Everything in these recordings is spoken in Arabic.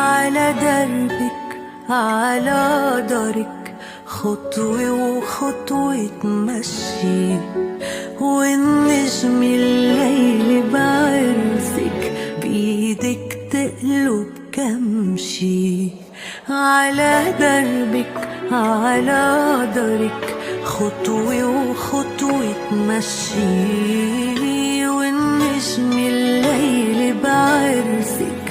على دربك على دارك خطوة وخطوة تمشي، والنجم الليل بعرسك بإيدك تقلب كمشي. على دربك على دارك خطوة وخطوة تمشي، والنجم الليل بعرسك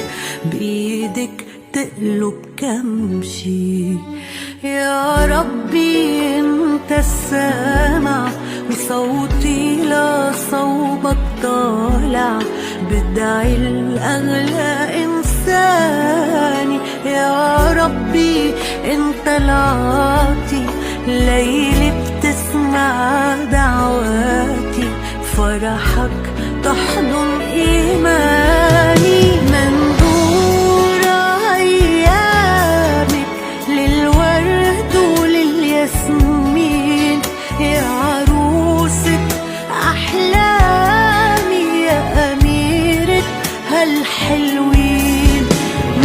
بإيدك تقلب كمشي. يا ربي انت السامع وصوتي لصوبك طالع، بدعي الأغلى إنساني. يا ربي انت العاطي ليلي بتسمع دعواتي، فرحك تحضن إيماني. منظور أيامك للورد وللياسمين، يا عروسة أحلامي يا أميرة هالحلوين.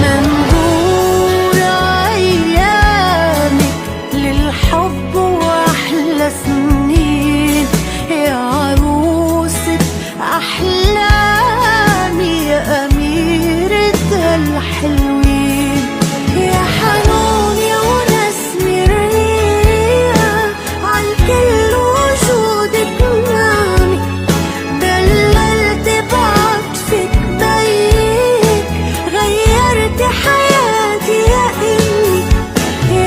منظور أيامك للحب وأحلى سنين، يا عروسة أحلامي يا أميرة هالحلوين. يا حنون يا ونسمة الريح عالكل وجودك نامي، دللت بعطفك بيك غيرت حياتي يا إمي.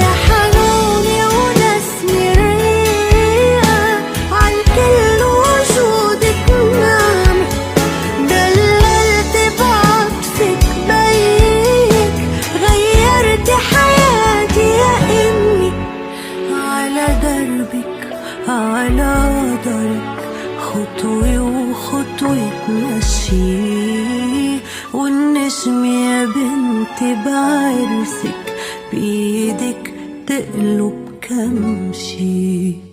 يا حنون يا ونسمة الريح عالكل وجودك نامي، دللت بعطفك بيك غيرت حياتي يا إمي. على دربك على دارك خطوة وخطوة تمشي، والنجم يا بنتي بعرسك بإيدك تقلب كمشي.